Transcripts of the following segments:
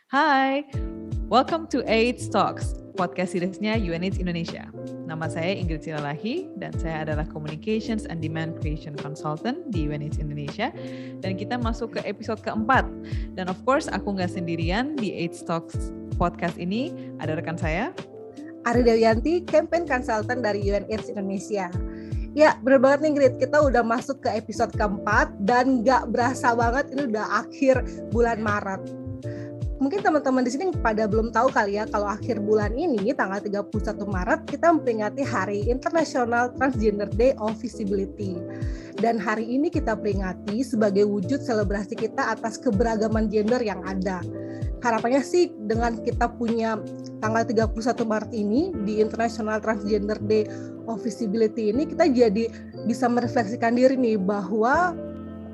Hai, welcome to AIDS Talks, podcast seriesnya UNAIDS Indonesia. Nama saya Ingrid Silalahi dan saya adalah Communications and Demand Creation Consultant di UNAIDS Indonesia. Dan kita masuk ke episode keempat. Dan of course aku nggak sendirian di AIDS Talks podcast ini, ada rekan saya. Ari Dewianti, Campaign Consultant dari UNAIDS Indonesia. Ya, benar banget nih Ingrid, kita udah masuk ke episode keempat dan nggak berasa banget ini udah akhir bulan Maret. Mungkin teman-teman di sini pada belum tahu kali ya, kalau akhir bulan ini, tanggal 31 Maret, kita memperingati Hari International Transgender Day of Visibility. Dan hari ini kita peringati sebagai wujud selebrasi kita atas keberagaman gender yang ada. Harapannya sih dengan kita punya tanggal 31 Maret ini, di International Transgender Day of Visibility ini, kita jadi bisa merefleksikan diri nih bahwa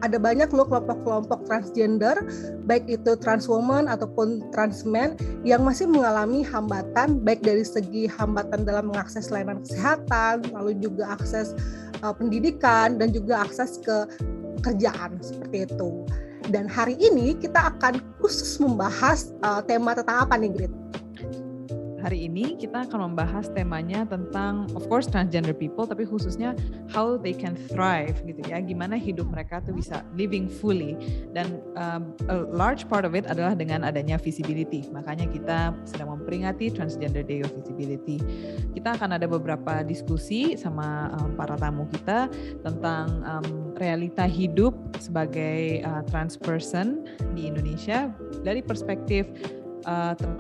ada banyak loh kelompok-kelompok transgender, baik itu trans woman ataupun trans man, yang masih mengalami hambatan, baik dari segi hambatan dalam mengakses layanan kesehatan, lalu juga akses pendidikan, dan juga akses ke kerjaan, seperti itu. Dan hari ini kita akan khusus membahas tema tentang apa nih, Grit? Hari ini kita akan membahas temanya tentang, of course, transgender people, tapi khususnya how they can thrive, gitu ya. Gimana hidup mereka tuh bisa living fully. Dan a large part of it adalah dengan adanya visibility. Makanya kita sedang memperingati Transgender Day of Visibility. Kita akan ada beberapa diskusi sama para tamu kita tentang realita hidup sebagai trans person di Indonesia dari perspektif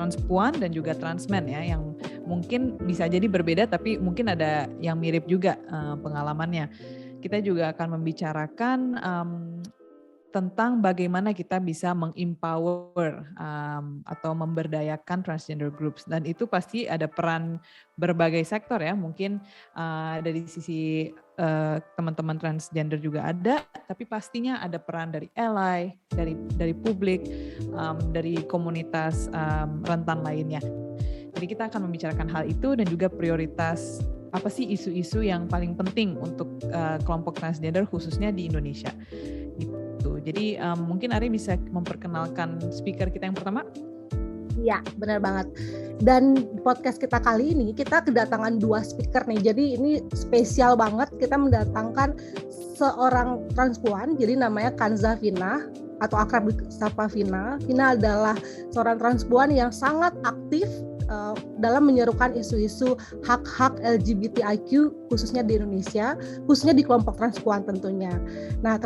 transpuan dan juga transmen ya, yang mungkin bisa jadi berbeda tapi mungkin ada yang mirip juga pengalamannya. Kita juga akan membicarakan tentang bagaimana kita bisa mengempower atau memberdayakan transgender groups, dan itu pasti ada peran berbagai sektor ya, mungkin dari sisi teman-teman transgender juga ada, tapi pastinya ada peran dari ally, dari publik, dari komunitas rentan lainnya. Jadi kita akan membicarakan hal itu dan juga prioritas apa sih isu-isu yang paling penting untuk kelompok transgender khususnya di Indonesia. Jadi mungkin Ari bisa memperkenalkan speaker kita yang pertama. Ya, benar banget. Dan podcast kita kali ini kita kedatangan 2 speaker nih. Jadi ini spesial banget, kita mendatangkan seorang transpuan, jadi namanya Kanza Vina atau akrab disapa Vina. Vina adalah seorang transpuan yang sangat aktif dalam menyerukan isu-isu hak-hak LGBTIQ khususnya di Indonesia, khususnya di kelompok transpuan tentunya. Nah,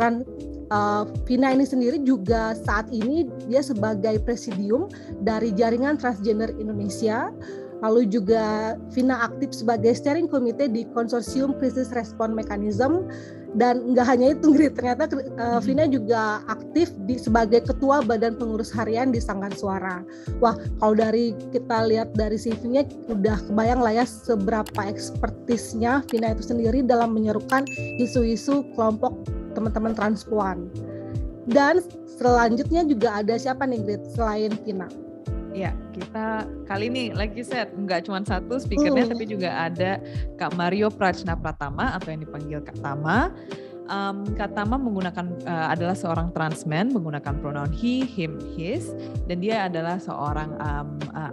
Vina ini sendiri juga saat ini dia sebagai presidium dari Jaringan Transgender Indonesia. Lalu juga Vina aktif sebagai steering committee di Konsorsium Crisis Response Mechanism. Dan nggak hanya itu, ternyata Vina juga aktif sebagai ketua Badan Pengurus Harian di Sanggar Suara. Wah, kalau kita lihat dari CV-nya udah kebayang lah ya seberapa ekspertisnya Vina itu sendiri dalam menyerukan isu-isu kelompok teman-teman transpuan. Dan selanjutnya juga ada siapa nih, Grit, selain Vina? Ya, kita kali ini like you said nggak cuma satu speakernya, tapi juga ada Kak Mario Prajna Pratama atau yang dipanggil Kak Tama. Kak Tama adalah seorang transman menggunakan pronoun he, him, his, dan dia adalah seorang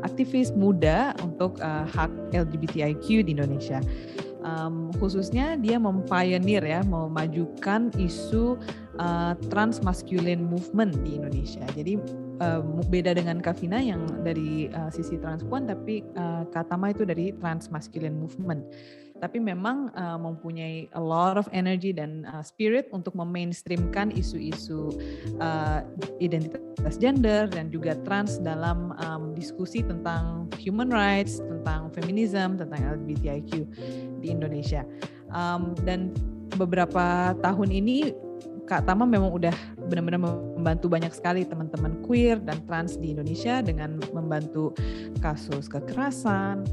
aktivis muda untuk hak LGBTIQ di Indonesia. Khususnya dia mempioneer ya, memajukan isu transmasculine movement di Indonesia. Jadi beda dengan Kak Vina yang dari sisi transpuan, tapi Kak Tama itu dari transmasculine movement. Tapi memang mempunyai a lot of energy dan spirit untuk memainstreamkan isu-isu identitas gender dan juga trans dalam diskusi tentang human rights, tentang feminism, tentang LGBTIQ di Indonesia. Dan beberapa tahun ini Kak Tama memang udah benar-benar membantu banyak sekali teman-teman queer dan trans di Indonesia dengan membantu kasus kekerasan,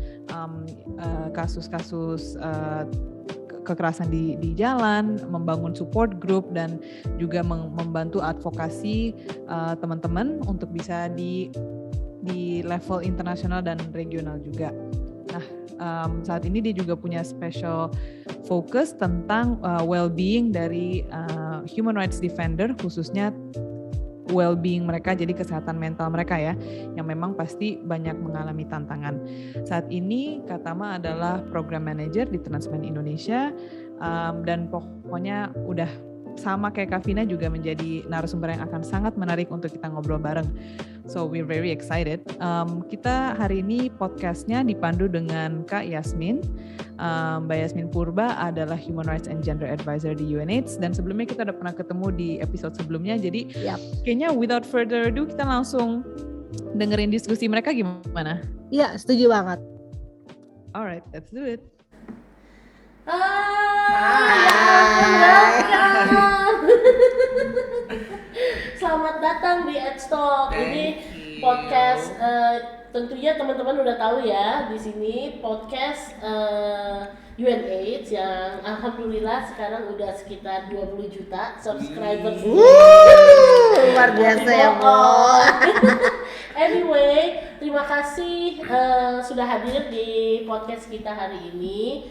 kasus-kasus kekerasan di jalan, membangun support group, dan juga membantu advokasi teman-teman untuk bisa di level internasional dan regional juga. Nah, saat ini dia juga punya special focus tentang well-being dari human rights defender, khususnya well-being mereka, jadi kesehatan mental mereka ya, yang memang pasti banyak mengalami tantangan. Saat ini Kak Tama adalah Program Manager di Transmen Indonesia, dan pokoknya udah sama kayak Kak Vina juga menjadi narasumber yang akan sangat menarik untuk kita ngobrol bareng. So we're very excited. Kita hari ini podcastnya dipandu dengan Kak Yasmin. Mbak Yasmin Purba adalah Human Rights and Gender Advisor di UNAIDS, dan sebelumnya kita udah pernah ketemu di episode sebelumnya. Jadi kayaknya without further ado kita langsung dengerin diskusi mereka gimana? Iya, setuju banget. Alright, let's do it. Selamat datang di EdStalk. Ini podcast tentunya teman-teman udah tahu ya, di sini podcast UNAIDS yang alhamdulillah sekarang udah sekitar 20 juta subscribers. Luar biasa ya, Bu. Anyway, terima kasih sudah hadir di podcast kita hari ini.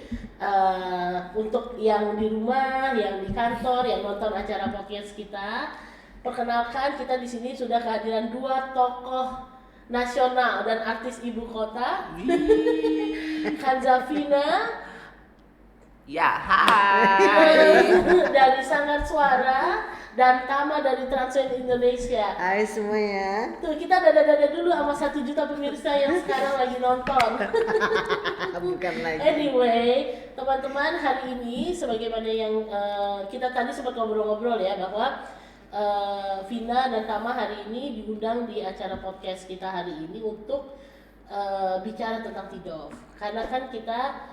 Untuk yang di rumah, yang di kantor, yang nonton acara podcast kita, perkenalkan kita di sini sudah kehadiran dua tokoh nasional dan artis ibu kota, Kanza Vina, ya hai, dari Sanggar Suara, dan Tama dari Transmen Indonesia. Hai semuanya. Tuh kita dada-dada dulu sama 1 juta pemirsa yang sekarang lagi nonton. Bukan lagi. Anyway, teman-teman, hari ini sebagaimana yang kita tadi sempat ngobrol-ngobrol ya, bahwa Vina dan Tama hari ini diundang di acara podcast kita hari ini untuk bicara tentang TIDOF. Karena kan kita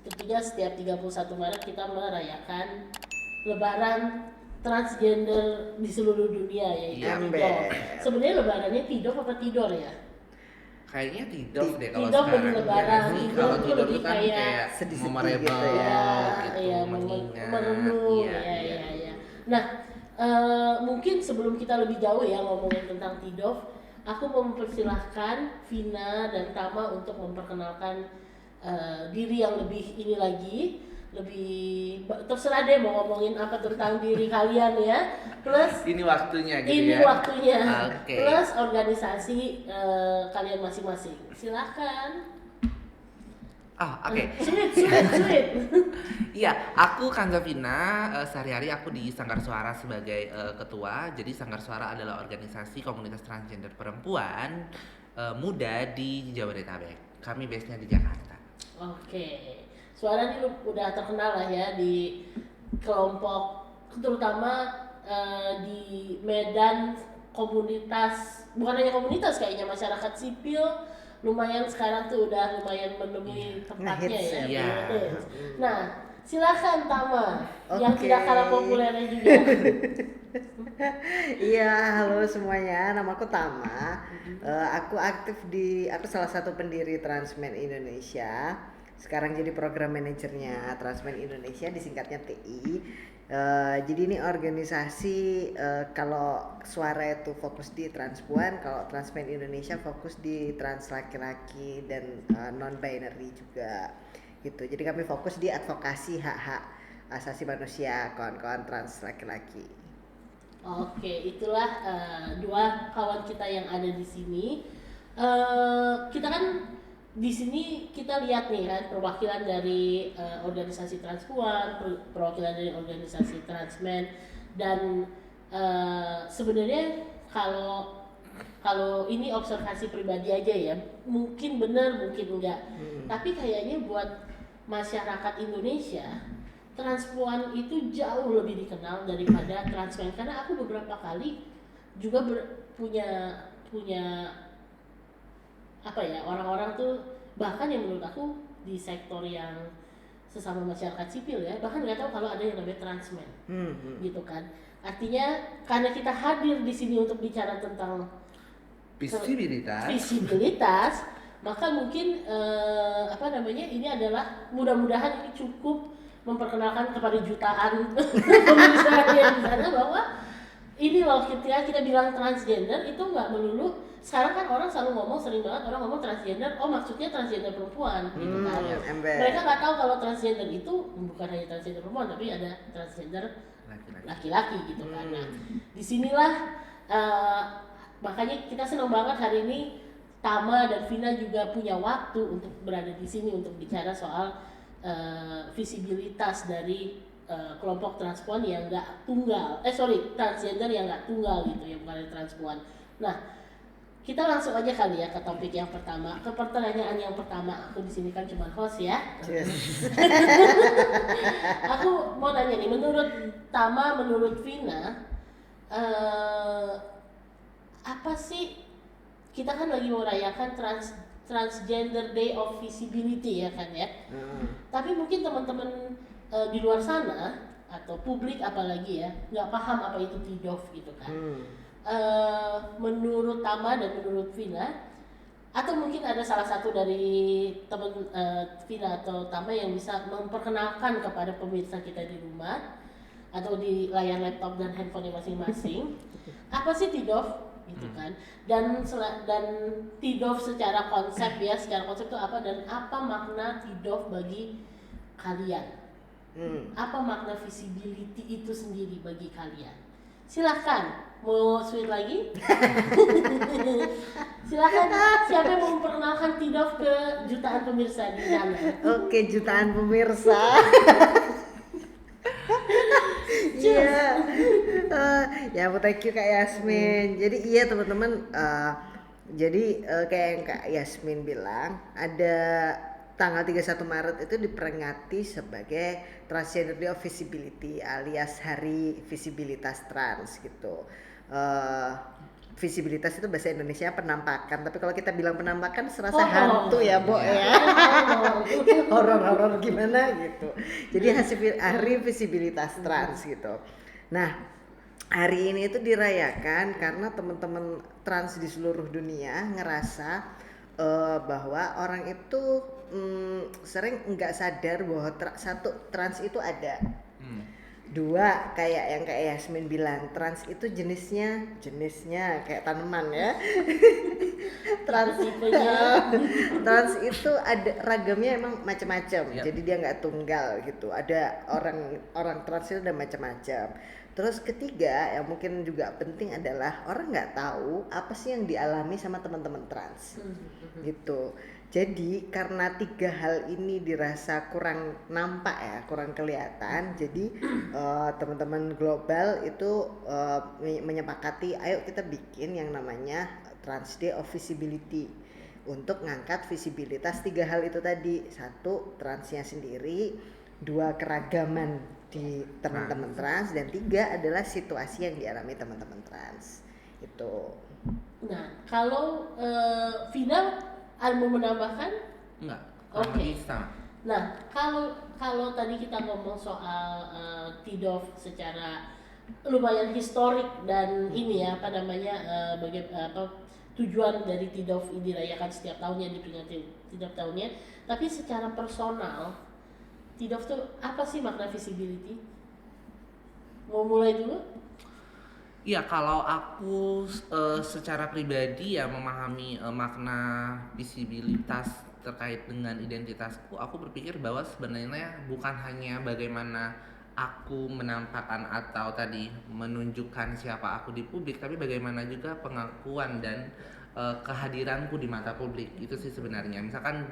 tentunya setiap 31 Maret kita merayakan Lebaran transgender di seluruh dunia, yaitu TIDOF. Sebenarnya lebarannya TIDOF apa Tidor ya? Kayaknya TIDOF deh kalau TIDOF sekarang. lebih lebaran, Kalau TIDOF TIDOF lebih kan kayak sedih-sedih memorable gitu ya. gitu, Iya, mengingat. merenung, Iya. ya. Nah, mungkin sebelum kita lebih jauh ya ngomongin tentang TIDOF, aku mau mempersilahkan Vina dan Tama untuk memperkenalkan diri yang lebih ini lagi, lebih terserah deh mau ngomongin apa tentang diri kalian ya, plus Ini waktunya gitu ini ya. waktunya, Oke. plus organisasi kalian masing-masing. Silakan. Oke. Sweet. Iya, aku Kanza Vina, sehari-hari aku di Sanggar Suara sebagai ketua. Jadi Sanggar Suara adalah organisasi komunitas transgender perempuan muda di Jabodetabek. Kami base-nya di Jakarta. Oke. Suara ini udah terkenal lah ya di kelompok, terutama di Medan, komunitas, bukan hanya komunitas, kayaknya masyarakat sipil lumayan sekarang tuh udah lumayan menemui tempatnya ya. Iya. Nah, silakan Tama yang tidak kalah populernya juga. Iya, halo semuanya. Namaku Tama. Aku aku salah satu pendiri Transmen Indonesia. Sekarang jadi program manajernya Transmen Indonesia, disingkatnya TI. Jadi ini organisasi, kalau Suara itu fokus di transpuan, kalau Transmen Indonesia fokus di trans laki-laki dan non-binary juga gitu. Jadi kami fokus di advokasi hak-hak asasi manusia kawan-kawan trans laki-laki. Oke, itulah dua kawan kita yang ada di sini. Kita kan di sini kita lihat nih kan perwakilan dari organisasi transpuan, perwakilan dari organisasi transmen, dan sebenarnya kalau ini observasi pribadi aja ya, mungkin benar mungkin enggak, tapi kayaknya buat masyarakat Indonesia transpuan itu jauh lebih dikenal daripada transmen, karena aku beberapa kali juga punya apa ya, orang-orang tuh bahkan yang menurut aku di sektor yang sesama masyarakat sipil ya, bahkan nggak tahu kalau ada yang namanya transmen, gitu kan. Artinya karena kita hadir di sini untuk bicara tentang visibilitas, maka mungkin ini adalah mudah-mudahan ini cukup memperkenalkan kepada jutaan pemirsa yang di sana bahwa ini loh, ketika kita bilang transgender itu nggak melulu. Sekarang kan orang selalu ngomong, sering banget orang ngomong transgender, oh maksudnya transgender perempuan gitu kan. Mereka nggak tahu kalau transgender itu bukan hanya transgender perempuan, tapi ada transgender laki-laki gitu kan. Nah, disinilah Makanya kita senang banget hari ini Tama dan Vina juga punya waktu untuk berada di sini untuk bicara soal visibilitas dari kelompok transpuan yang nggak tunggal, transgender yang nggak tunggal gitu, yang bukan transpuan. Nah, kita langsung aja kali ya ke topik yang pertama, ke pertanyaan yang pertama. Aku di sini kan cuma host ya. Yes. Aku mau nanya nih, menurut Tama, menurut Vina, apa sih, kita kan lagi merayakan Transgender Day of Visibility ya kan ya. Tapi mungkin teman-teman di luar sana atau publik apalagi ya nggak paham apa itu TDOF gitu kan. Menurut Tama dan menurut Vina, atau mungkin ada salah satu dari teman Vina atau Tama yang bisa memperkenalkan kepada pemirsa kita di rumah atau di layar laptop dan handphone masing-masing, apa sih TDOF gitu kan, dan TDOF secara konsep ya, secara konsep itu apa dan apa makna TDOF bagi kalian? Apa makna visibility itu sendiri bagi kalian? Silahkan, mau sweet lagi? Silahkan, siapa yang mau memperkenalkan TDOF ke jutaan pemirsa di sana? Oke, jutaan pemirsa. Iya, ya thank you Kak Yasmin. Jadi iya teman-teman, kayak yang Kak Yasmin bilang, ada tanggal 31 Maret itu diperingati sebagai Transgender Day of Visibility alias Hari Visibilitas Trans gitu. Visibilitas itu bahasa Indonesia penampakan, tapi kalau kita bilang penampakan serasa hantu ya, Bo ya. Horor-horor gimana gitu. Jadi Hari Visibilitas Trans gitu. Nah, hari ini itu dirayakan karena teman-teman trans di seluruh dunia ngerasa bahwa orang itu sering nggak sadar bahwa satu, trans itu ada. Dua, kayak yang kayak Yasmin bilang, trans itu jenisnya kayak tanaman ya. Trans itu ada ragamnya, emang macam-macam. Jadi dia nggak tunggal gitu. Ada orang trans itu ada macam-macam. Terus ketiga yang mungkin juga penting adalah orang nggak tahu apa sih yang dialami sama teman-teman trans gitu. Jadi karena 3 hal ini dirasa kurang nampak ya, kurang kelihatan, jadi teman-teman global itu menyepakati ayo kita bikin yang namanya Trans Day of Visibility untuk ngangkat visibilitas 3 hal itu tadi. 1, transnya sendiri, 2, keragaman di teman-teman trans, dan 3 adalah situasi yang dialami teman-teman trans itu. Nah, kalau Vina mau menambahkan? Enggak. Oke. Sama. Nah, kalau tadi kita ngomong soal TDOF secara lumayan historik dan ini ya apa namanya tujuan dari TDOF ini dirayakan setiap tahunnya, diperingati setiap tahunnya. Tapi secara personal, TDOF itu apa sih makna visibility? Mau mulai dulu? Iya, kalau aku secara pribadi ya memahami makna visibilitas terkait dengan identitasku, aku berpikir bahwa sebenarnya bukan hanya bagaimana aku menampakkan atau tadi menunjukkan siapa aku di publik, tapi bagaimana juga pengakuan dan kehadiranku di mata publik. Itu sih sebenarnya. Misalkan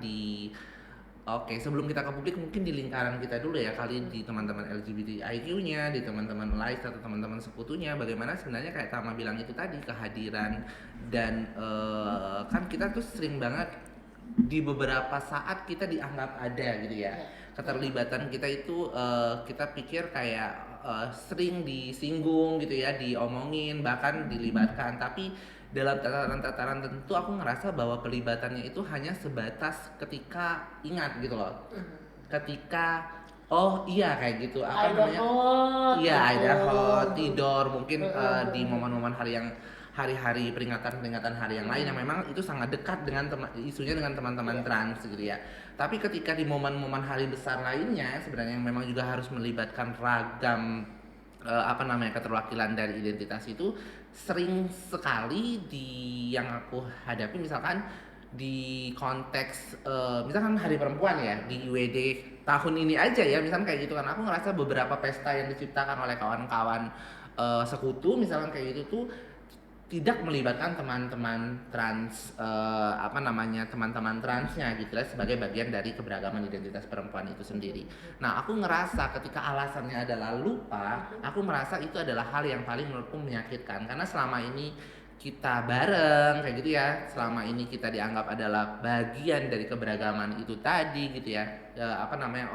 sebelum kita ke publik mungkin di lingkaran kita dulu ya, kali di teman-teman LGBTIQ-nya, di teman-teman LICE atau teman-teman sekutunya, bagaimana sebenarnya kayak Tama bilang itu tadi, kehadiran dan kan kita tuh sering banget di beberapa saat kita dianggap ada gitu ya. Keterlibatan kita itu kita pikir kayak sering disinggung gitu ya, diomongin, bahkan dilibatkan, tapi dalam tataran-tataran tertentu aku ngerasa bahwa pelibatannya itu hanya sebatas ketika ingat gitu loh. Ketika kayak gitu apa namanya? Iya, Idaho, Tidor, mungkin di momen-momen hari-hari peringatan hari yang lain yang memang itu sangat dekat dengan isunya dengan teman-teman trans gitu ya. Tapi ketika di momen-momen hari besar lainnya sebenarnya yang memang juga harus melibatkan ragam keterwakilan dari identitas itu, sering sekali yang aku hadapi misalkan di konteks misalkan Hari Perempuan ya, di IWD tahun ini aja ya, misalkan kayak gitu kan, aku ngerasa beberapa pesta yang diciptakan oleh kawan-kawan sekutu misalkan kayak gitu tuh tidak melibatkan teman-teman trans teman-teman transnya gitu lah sebagai bagian dari keberagaman identitas perempuan itu sendiri. Nah, aku ngerasa ketika alasannya adalah lupa, aku merasa itu adalah hal yang paling menurutku menyakitkan karena selama ini kita bareng kayak gitu ya, selama ini kita dianggap adalah bagian dari keberagaman itu tadi gitu ya.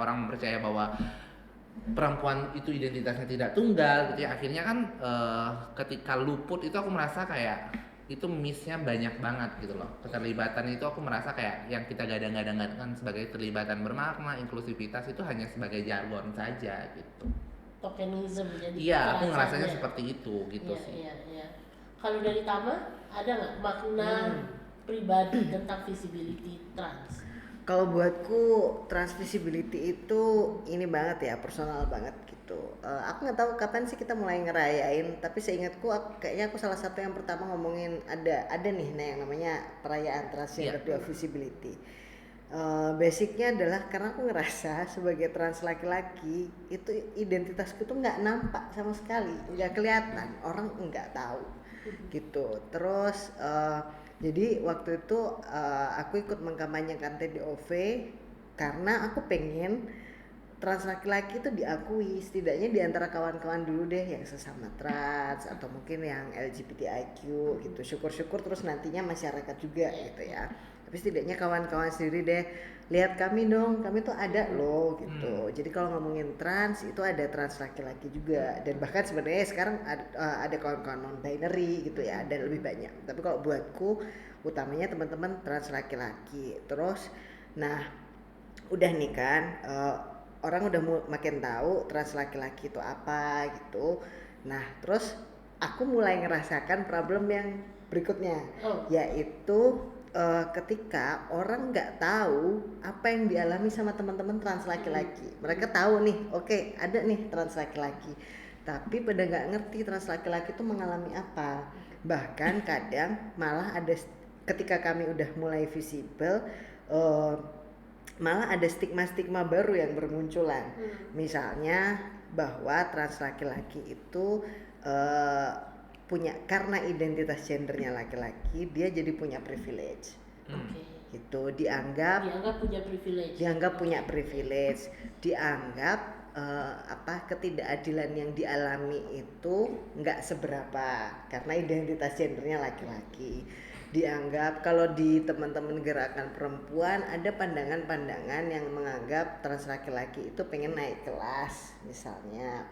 Orang percaya bahwa perempuan itu identitasnya tidak tunggal gitu ya, akhirnya kan ketika luput itu aku merasa kayak itu miss-nya banyak banget gitu loh. Keterlibatan itu aku merasa kayak yang kita gadang-gadangkan sebagai terlibatan bermakna, inklusivitas itu hanya sebagai jargon saja gitu. Tokenism jadi. Iya, aku ngerasanya seperti itu gitu sih. Iya. Kalau dari Tama ada nggak makna pribadi tentang visibility trans? Kalau buatku trans visibility itu ini banget ya, personal banget gitu. Aku nggak tahu kapan sih kita mulai ngerayain, tapi seingatku kayaknya aku salah satu yang pertama ngomongin ada nih yang namanya perayaan transgender visibility. Basicnya adalah karena aku ngerasa sebagai trans laki-laki itu identitasku tuh nggak nampak sama sekali, nggak kelihatan, orang nggak tahu gitu. Terus jadi waktu itu aku ikut mengkampanyekan TDOV karena aku pengen trans laki-laki itu diakui setidaknya di antara kawan-kawan dulu deh yang sesama trans atau mungkin yang LGBTIQ gitu. Syukur-syukur terus nantinya masyarakat juga gitu ya. Tapi setidaknya kawan-kawan sendiri deh, lihat kami dong, kami tuh ada loh gitu. Jadi kalau ngomongin trans itu ada trans laki-laki juga, dan bahkan sebenarnya sekarang ada kawan-kawan non binary gitu ya, ada lebih banyak. Tapi kalau buatku utamanya teman-teman trans laki-laki. Terus nah udah nih kan orang udah makin tahu trans laki-laki itu apa gitu. Nah terus aku mulai ngerasakan problem yang berikutnya, yaitu ketika orang nggak tahu apa yang dialami sama teman-teman trans laki-laki. Mereka tahu nih, oke, ada nih trans laki-laki, tapi pada nggak ngerti trans laki-laki itu mengalami apa. Bahkan kadang malah ada ketika kami udah mulai visible, malah ada stigma-stigma baru yang bermunculan. Misalnya bahwa trans laki-laki itu punya, karena identitas gendernya laki-laki, dia jadi punya privilege. Gitu, dianggap punya privilege, dianggap ketidakadilan yang dialami itu nggak seberapa karena identitas gendernya laki-laki. Dianggap kalau di teman-teman gerakan perempuan ada pandangan-pandangan yang menganggap trans laki-laki itu pengen naik kelas misalnya,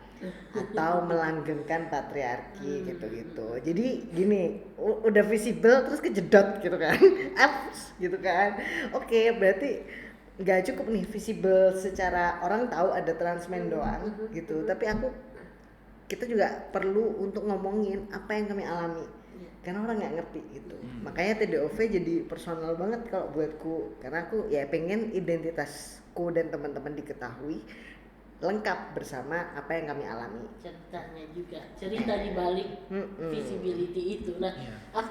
atau melanggengkan patriarki gitu-gitu. Jadi gini, udah visible terus kejedot gitu kan, apps gitu kan. Oke, berarti nggak cukup nih visible secara orang tahu ada transmen doang gitu, tapi kita juga perlu untuk ngomongin apa yang kami alami karena orang nggak ngerti gitu. Makanya TDOV jadi personal banget kalau buatku, karena aku ya pengen identitasku dan teman-teman diketahui lengkap bersama apa yang kami alami. Ceritanya juga, cerita di balik visibility itu. Nah,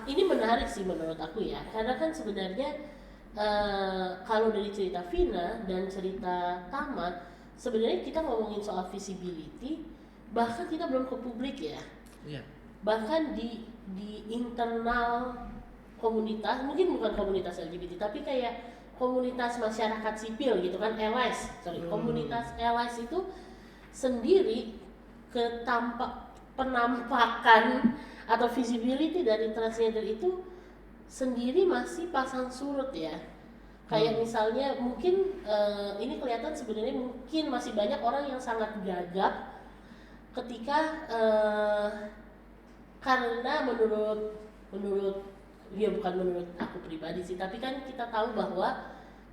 ini menarik sih menurut aku ya, karena kan sebenarnya kalau dari cerita Vina dan cerita Tama, sebenarnya kita ngomongin soal visibility, bahkan kita belum ke publik ya. Bahkan di internal komunitas, mungkin bukan komunitas LGBT tapi kayak komunitas masyarakat sipil gitu kan, allies, komunitas allies itu sendiri penampakan atau visibility dari transgender itu sendiri masih pasang surut ya. Kayak misalnya mungkin ini kelihatan sebenarnya mungkin masih banyak orang yang sangat gagap ketika karena menurut ya bukan menurut aku pribadi sih, tapi kan kita tahu bahwa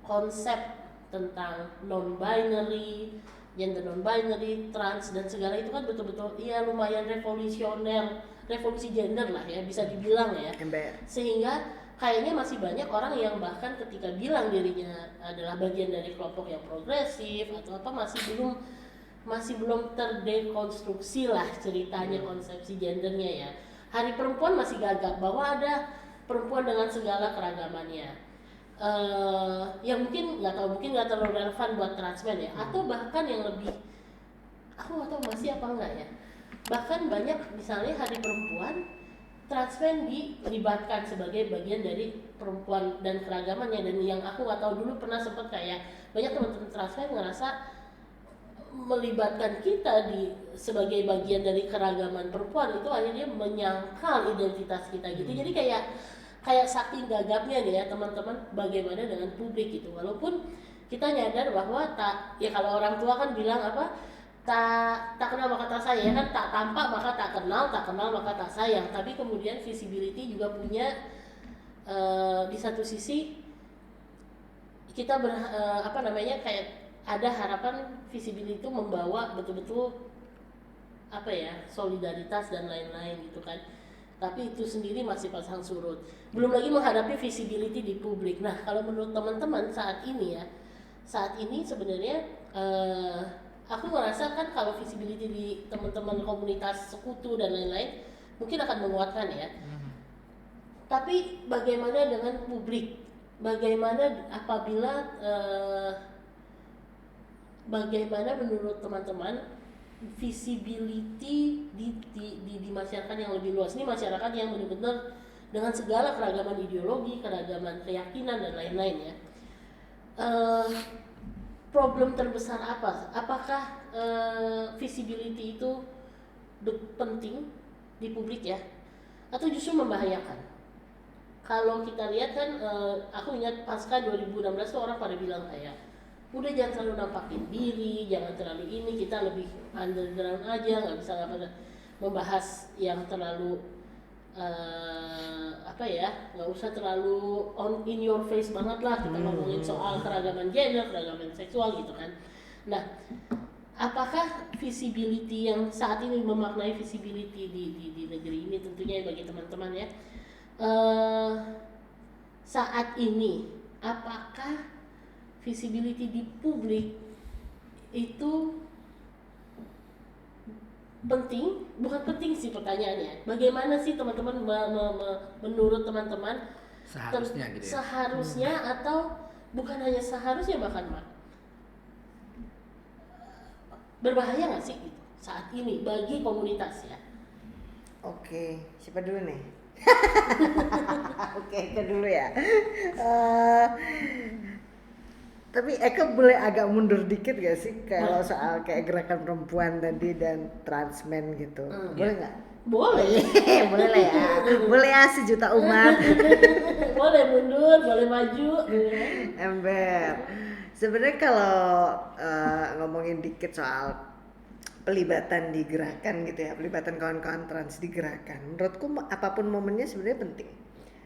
konsep tentang non-binary, gender non-binary, trans dan segala itu kan betul-betul ya lumayan revolusioner, revolusi gender lah ya bisa dibilang ya. Sehingga kayaknya masih banyak orang yang bahkan ketika bilang dirinya adalah bagian dari kelompok yang progresif atau apa masih belum terdekonstruksi lah ceritanya konsepsi gendernya ya. Hari Perempuan masih gagap bahwa ada perempuan dengan segala keragamannya. Yang mungkin nggak terlalu relevan buat transmen ya, atau bahkan yang lebih, aku nggak tahu masih apa enggak ya. Bahkan banyak misalnya Hari Perempuan transmen dilibatkan sebagai bagian dari perempuan dan keragamannya. Dan yang aku nggak tahu dulu pernah sempat kayak banyak teman-teman transmen ngerasa melibatkan kita sebagai bagian dari keragaman perempuan itu akhirnya menyangkal identitas kita gitu. Jadi kayak saking gagapnya nih ya teman-teman bagaimana dengan publik gitu. Walaupun kita nyadar bahwa kalau orang tua kan bilang apa, tak kenal maka tak sayang kan, tak tampak maka tak kenal maka tak sayang. Tapi kemudian visibility juga punya di satu sisi kita kayak ada harapan visibility itu membawa betul-betul solidaritas dan lain-lain gitu kan. Tapi itu sendiri masih pasang surut. Belum lagi menghadapi visibility di publik. Nah, kalau menurut teman-teman saat ini sebenarnya aku merasa kan kalau visibility di teman-teman komunitas sekutu dan lain-lain mungkin akan menguatkan ya. Tapi bagaimana dengan publik? Bagaimana apabila bagaimana menurut teman-teman visibility di masyarakat yang lebih luas, ini masyarakat yang benar-benar dengan segala keragaman ideologi, keragaman keyakinan dan lain-lain ya. Problem terbesar apa? Apakah visibility itu penting di publik ya, atau justru membahayakan? Kalau kita lihat kan, aku ingat pasca 2016 tuh orang pada bilang kayak udah jangan terlalu nampakin diri, jangan terlalu ini, kita lebih underground aja, nggak bisa membahas yang terlalu nggak usah terlalu in your face banget lah, kita ngomongin soal keragaman gender, keragaman seksual gitu kan. Nah, apakah visibility yang saat ini memaknai visibility di negeri ini tentunya bagi teman-teman ya, saat ini apakah visibility di publik itu penting? Bukan penting sih pertanyaannya. Bagaimana sih teman-teman menurut teman-teman seharusnya gitu ya? Seharusnya atau bukan hanya seharusnya bahkan berbahaya nggak sih gitu saat ini bagi komunitas ya? Oke, siapa dulu nih? Oke, Eka dulu ya. Tapi Eka boleh agak mundur dikit gak sih kalau soal kayak gerakan perempuan tadi dan transmen gitu? Boleh nggak? Boleh. Boleh lah ya. Boleh ya, sejuta umat. Boleh mundur, boleh maju. Ember. Sebenarnya kalau ngomongin dikit soal pelibatan di gerakan gitu ya, pelibatan kawan-kawan trans di gerakan, menurutku apapun momennya sebenarnya penting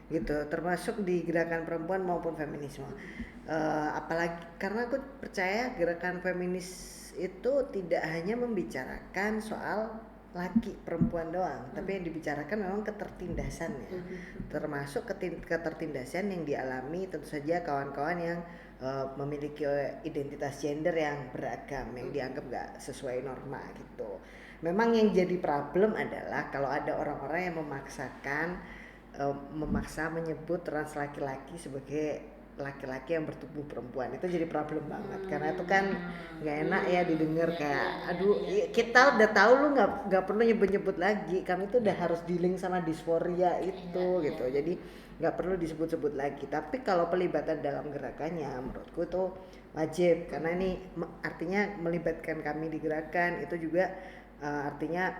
gitu, termasuk di gerakan perempuan maupun feminisme. Apalagi karena aku percaya gerakan feminis itu tidak hanya membicarakan soal laki perempuan doang, tapi yang dibicarakan memang ketertindasan ya, termasuk ketertindasan yang dialami tentu saja kawan-kawan yang memiliki identitas gender yang beragam, yang dianggap gak sesuai norma gitu. Memang yang jadi problem adalah kalau ada orang-orang yang memaksa menyebut trans laki-laki sebagai laki-laki yang bertubuh perempuan, itu jadi problem banget karena itu kan nggak enak ya didengar kayak aduh kita udah tahu lu nggak perlu nyebut-nyebut lagi, kami tuh udah harus dealing sama disforia itu gitu, jadi nggak perlu disebut-sebut lagi. Tapi kalau pelibatan dalam gerakannya menurutku itu wajib, karena ini artinya melibatkan kami di gerakan itu juga artinya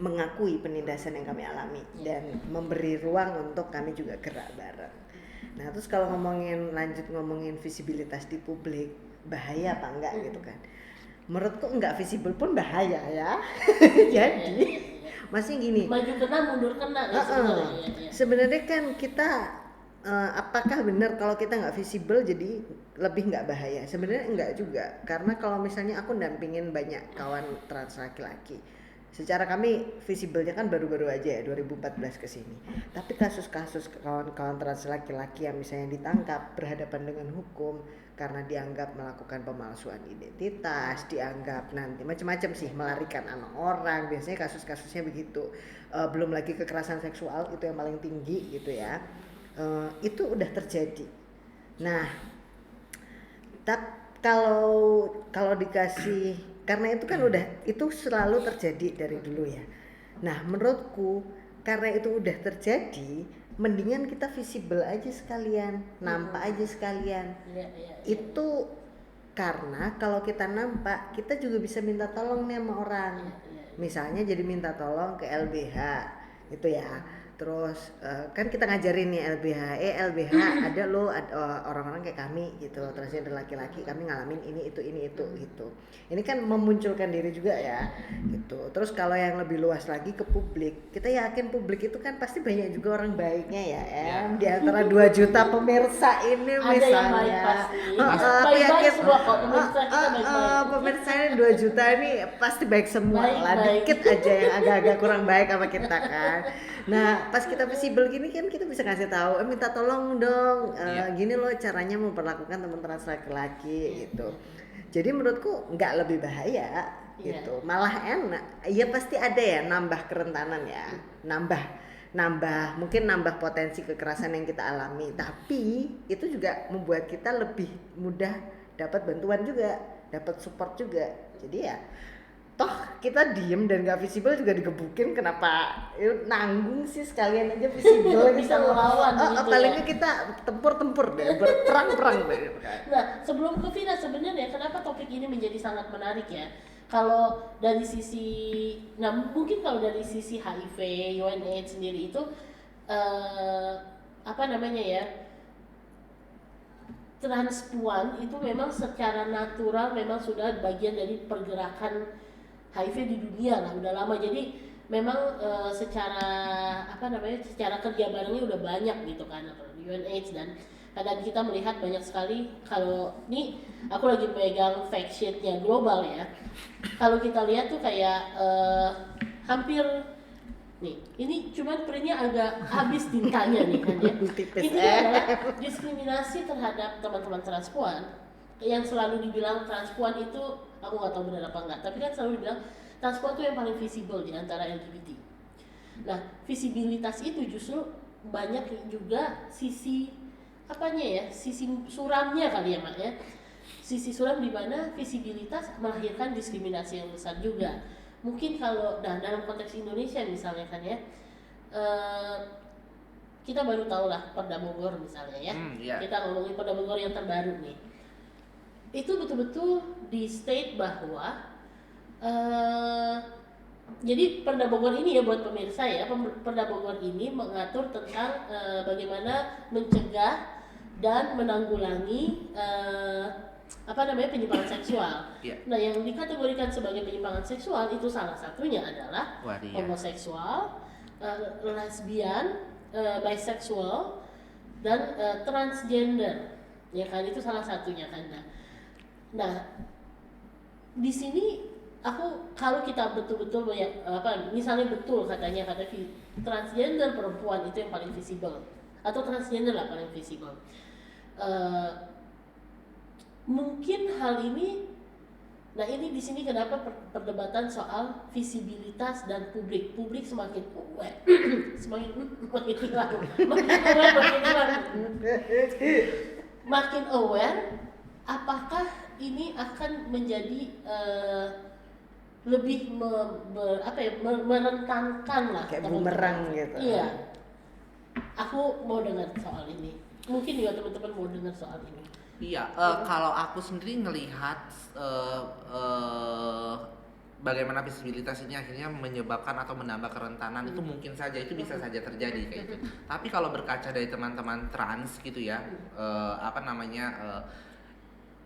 mengakui penindasan yang kami alami dan memberi ruang untuk kami juga gerak bareng. Nah terus kalau lanjut ngomongin visibilitas di publik, bahaya apa enggak gitu kan? Menurutku enggak visible pun bahaya ya. Jadi masih gini. Maju kena, mundur kena. Sebenarnya kan kita apakah benar kalau kita nggak visible jadi lebih nggak bahaya? Sebenarnya enggak juga, karena kalau misalnya aku dampingin banyak kawan trans laki-laki. Secara kami visible-nya kan baru-baru aja ya 2014 ke sini. Tapi kasus-kasus kawan-kawan trans laki-laki yang misalnya ditangkap berhadapan dengan hukum karena dianggap melakukan pemalsuan identitas, dianggap nanti macam-macam sih melarikan anak orang, biasanya kasus-kasusnya begitu. Belum lagi kekerasan seksual itu yang paling tinggi gitu ya. Itu udah terjadi. Nah, kalau dikasih, karena itu kan udah itu selalu terjadi dari dulu ya. Nah menurutku karena itu udah terjadi, mendingan kita visible aja sekalian, nampak aja sekalian. Itu karena kalau kita nampak, kita juga bisa minta tolong nih sama orang. Misalnya jadi minta tolong ke LBH gitu ya. Terus kan kita ngajarin nih LBH ada loh orang-orang kayak kami gitu, transgender laki-laki, kami ngalamin ini itu gitu. Ini kan memunculkan diri juga ya gitu. Terus kalau yang lebih luas lagi ke publik, kita yakin publik itu kan pasti banyak juga orang baiknya ya. Di antara 2 juta pemirsa ini ada misalnya yang baik pasti. aku yakin semua kok pemirsa kita baik-baik. pemirsanya 2 juta ini pasti baik semua lah, dikit aja yang agak-agak kurang baik sama kita kan. Nah pas kita visible gini kan kita bisa kasih tahu, minta tolong dong, gini loh caranya memperlakukan teman trans laki-laki gitu. Jadi menurutku nggak lebih bahaya gitu, malah enak. Ya pasti ada ya nambah kerentanan ya, mungkin nambah potensi kekerasan yang kita alami, tapi itu juga membuat kita lebih mudah dapat bantuan juga, dapat support juga. Jadi ya toh kita diem dan gak visible juga digebukin, kenapa nanggung sih, sekalian aja visible bisa melawan gitu palingnya kita tempur deh, berperang deh. Nah sebelum ke Vina, sebenarnya kenapa topik ini menjadi sangat menarik ya, kalau dari sisi, nah mungkin kalau dari sisi HIV, UNAIDS sendiri itu apa namanya ya, transpuan itu memang secara natural memang sudah bagian dari pergerakan HIV di dunia lah, udah lama. Jadi memang secara apa namanya, secara kerja barengnya udah banyak gitu kan, UNAIDS, dan kadang kita melihat banyak sekali. Kalau ini aku lagi pegang fact sheetnya global ya, kalau kita lihat tuh kayak hampir nih, ini cuman printnya agak habis tintanya nih kan ya. Ini adalah diskriminasi terhadap teman-teman transpuan yang selalu dibilang transpuan itu, aku nggak tahu benar apa enggak, tapi kan selalu dibilang transpuan itu yang paling visible di antara LGBT. Nah, visibilitas itu justru banyak juga sisi apanya ya, sisi suramnya kali ya Mak ya. Sisi suram di mana visibilitas melahirkan diskriminasi yang besar juga. Mungkin kalau dalam konteks Indonesia misalnya kan ya, kita baru tahu lah Perda Bogor misalnya ya. Kita ngomongin Perda Bogor yang terbaru nih. Itu betul-betul di state bahwa jadi Perda Bogor ini ya, buat pemirsa ya, Perda Bogor ini mengatur tentang bagaimana mencegah dan menanggulangi apa namanya, penyimpangan seksual. Nah yang dikategorikan sebagai penyimpangan seksual itu salah satunya adalah homoseksual, lesbian, bisexual, dan transgender, ya kan, itu salah satunya kan. Nah, di sini aku, kalau kita betul-betul banyak apa, misalnya betul katanya kata transgender perempuan itu yang paling visible, atau transgender lah paling visible. Mungkin hal ini, nah ini di sini kenapa perdebatan soal visibilitas dan publik semakin aware, makin aware, apakah ini akan menjadi lebih merentankan lah, kayak bumerang gitu. Iya, aku mau dengar soal ini. Mungkin juga teman-teman mau dengar soal ini. Iya, kalau aku sendiri ngelihat bagaimana visibilitas ini akhirnya menyebabkan atau menambah kerentanan, itu mungkin saja, itu bisa saja terjadi kayak gitu. Tapi kalau berkaca dari teman-teman trans gitu ya, apa namanya,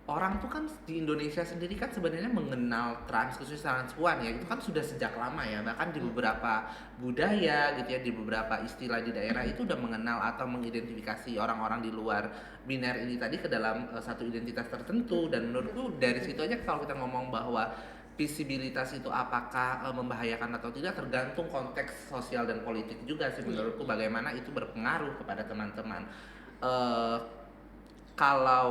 orang tuh kan di Indonesia sendiri kan sebenarnya mengenal trans, khususnya transpuan ya, itu kan sudah sejak lama ya, bahkan di beberapa budaya gitu ya, di beberapa istilah di daerah itu udah mengenal atau mengidentifikasi orang-orang di luar biner ini tadi ke dalam satu identitas tertentu. Dan menurutku dari situ aja kalau kita ngomong bahwa visibilitas itu apakah membahayakan atau tidak, tergantung konteks sosial dan politik juga sih menurutku, bagaimana itu berpengaruh kepada teman-teman. Kalau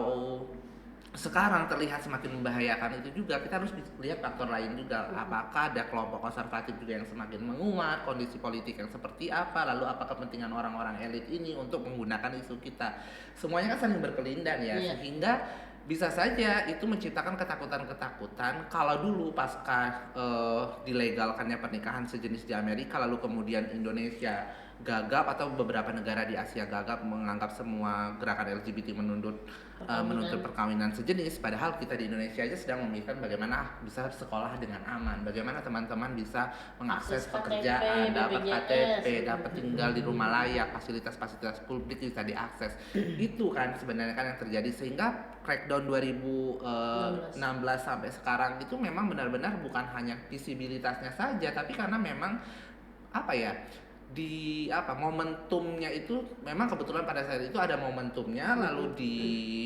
sekarang terlihat semakin membahayakan itu juga, kita harus lihat faktor lain juga. Apakah ada kelompok konservatif juga yang semakin menguat, kondisi politik yang seperti apa, lalu apa kepentingan orang-orang elit ini untuk menggunakan isu kita. Semuanya kan saling berkelindan ya, sehingga bisa saja itu menciptakan ketakutan-ketakutan. Kalau dulu pasca dilegalkannya pernikahan sejenis di Amerika, lalu kemudian Indonesia gagap atau beberapa negara di Asia gagap menganggap semua gerakan LGBT menuntut perkawinan sejenis, padahal kita di Indonesia aja sedang memikirkan bagaimana bisa sekolah dengan aman, bagaimana teman-teman bisa mengakses pekerjaan, dapat KTP, dapat tinggal di rumah layak, fasilitas-fasilitas publik bisa diakses. Itu kan sebenarnya kan yang terjadi, sehingga crackdown 2016 sampai sekarang itu memang benar-benar bukan hanya visibilitasnya saja, tapi karena memang momentumnya itu memang kebetulan pada saat itu ada momentumnya, lalu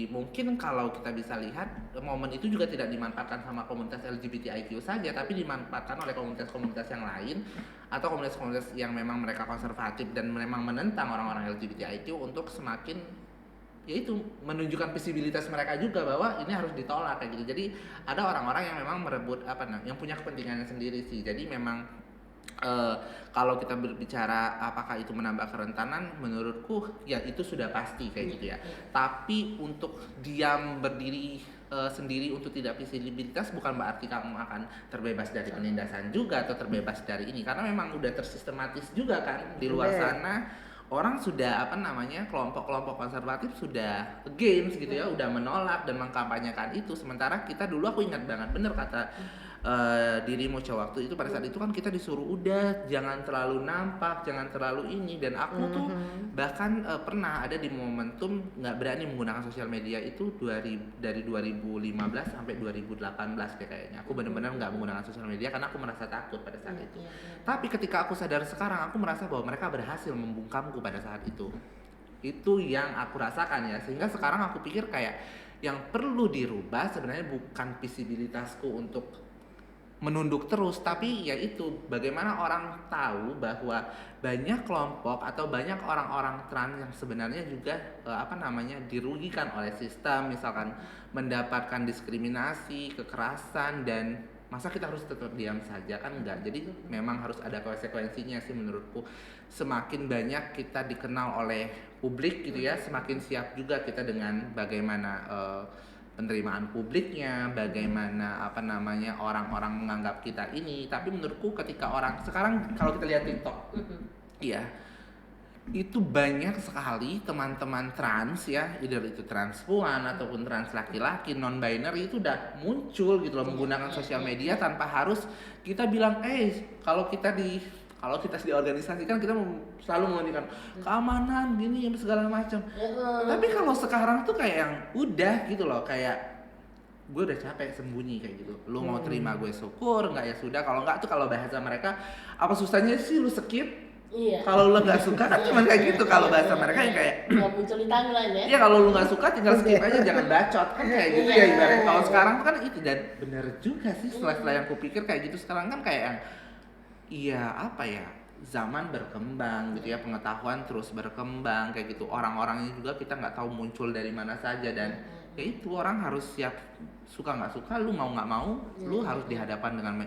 mungkin kalau kita bisa lihat momen itu juga tidak dimanfaatkan sama komunitas LGBTIQ saja, tapi dimanfaatkan oleh komunitas-komunitas yang lain atau komunitas-komunitas yang memang mereka konservatif dan memang menentang orang-orang LGBTIQ untuk semakin yaitu menunjukkan visibilitas mereka juga bahwa ini harus ditolak kayak gitu. Jadi ada orang-orang yang memang merebut yang punya kepentingannya sendiri sih. Jadi memang kalau kita berbicara apakah itu menambah kerentanan, menurutku ya itu sudah pasti kayak gitu ya. Tapi untuk diam berdiri sendiri untuk tidak visibilitas bukan berarti kamu akan terbebas dari penindasan juga atau terbebas dari ini, karena memang udah tersistematis juga kan di luar sana. Orang sudah kelompok-kelompok konservatif sudah against gitu ya, udah menolak dan mengkampanyekan itu. Sementara kita dulu, aku ingat banget bener kata dirimu waktu itu, pada saat itu kan kita disuruh udah jangan terlalu nampak, jangan terlalu ini, dan aku tuh bahkan pernah ada di momentum nggak berani menggunakan sosial media itu dari 2015 sampai 2018 kayaknya aku benar-benar nggak menggunakan sosial media karena aku merasa takut pada saat itu. Tapi ketika aku sadar sekarang, aku merasa bahwa mereka berhasil membungkamku pada saat itu yang aku rasakan ya, sehingga sekarang aku pikir kayak yang perlu dirubah sebenarnya bukan visibilitasku untuk menunduk terus, tapi yaitu bagaimana orang tahu bahwa banyak kelompok atau banyak orang-orang trans yang sebenarnya juga dirugikan oleh sistem, misalkan mendapatkan diskriminasi, kekerasan, dan masa kita harus tetap diam saja kan enggak. Jadi memang harus ada konsekuensinya sih menurutku. Semakin banyak kita dikenal oleh publik gitu ya, semakin siap juga kita dengan bagaimana penerimaan publiknya, bagaimana orang-orang menganggap kita ini. Tapi menurutku ketika orang sekarang kalau kita lihat TikTok, ya itu banyak sekali teman-teman trans ya, either itu transpuan ataupun trans laki-laki, non binary itu udah muncul gitu loh, menggunakan sosial media tanpa harus kita bilang kalau kita di organisasi kan kita selalu mengunjukkan keamanan gini yang segala macam. Tapi kalau sekarang tuh kayak yang udah gitu loh, kayak gue udah capek sembunyi kayak gitu. Lu mau terima gue syukur, nggak ya sudah. Kalau nggak tuh, kalau bahasa mereka apa susahnya sih lu skip. Iya. Kalau lu nggak suka kan cuma kayak gitu. Kalau bahasa mereka yang kayak nggak muncul di timeline ya. Iya, kalau lu nggak suka tinggal skip aja, jangan bacot kan kayak gitu ya ibaratnya. Kalau sekarang tuh kan itu, dan bener juga sih setelah yang kupikir kayak gitu. Sekarang kan kayak yang zaman berkembang gitu ya, pengetahuan terus berkembang kayak gitu. Orang-orangnya juga kita nggak tahu muncul dari mana saja, dan ya itu orang harus siap, suka nggak suka, lu mau nggak mau, lu harus dihadapkan dengan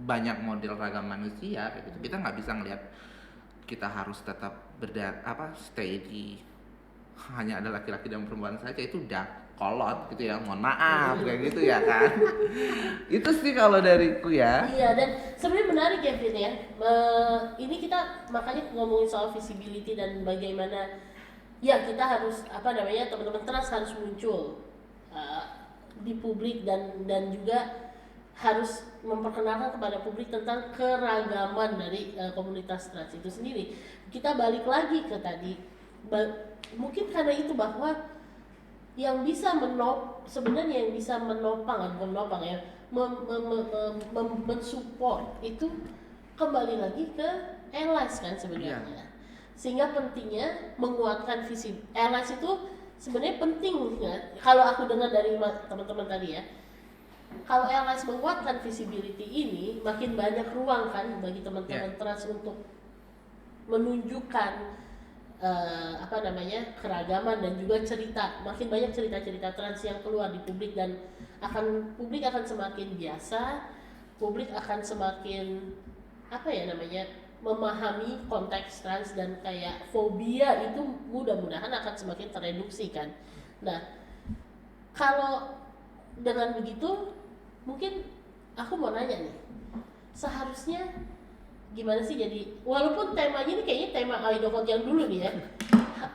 banyak model ragam manusia kayak gitu. Kita nggak bisa ngelihat kita harus tetap stay di hanya ada laki-laki dan perempuan saja, itu udah kolot gitu ya, mohon maaf kayak gitu ya kan. Itu sih kalau dariku ya. Iya, dan sebenarnya menarik ya Fit ya. Ini kita makanya ngomongin soal visibility dan bagaimana ya kita harus teman-teman trans harus muncul di publik dan juga harus memperkenalkan kepada publik tentang keragaman dari komunitas trans itu sendiri. Kita balik lagi ke tadi, mungkin karena itu bahwa yang bisa mensupport itu kembali lagi ke allies kan sebenarnya. Sehingga pentingnya menguatkan visi allies itu sebenarnya penting ya. Kalau aku dengar dari teman-teman tadi ya, kalau allies menguatkan visibility ini, makin banyak ruang kan bagi teman-teman trans untuk menunjukkan keragaman dan juga cerita. Makin banyak cerita-cerita trans yang keluar di publik, dan publik akan semakin biasa, publik akan semakin memahami konteks trans, dan kayak fobia itu mudah-mudahan akan semakin tereduksi kan. Nah, Kalau dengan begitu, mungkin aku mau nanya nih, seharusnya gimana sih jadi, walaupun temanya ini kayaknya tema Aidokot yang dulu nih ya,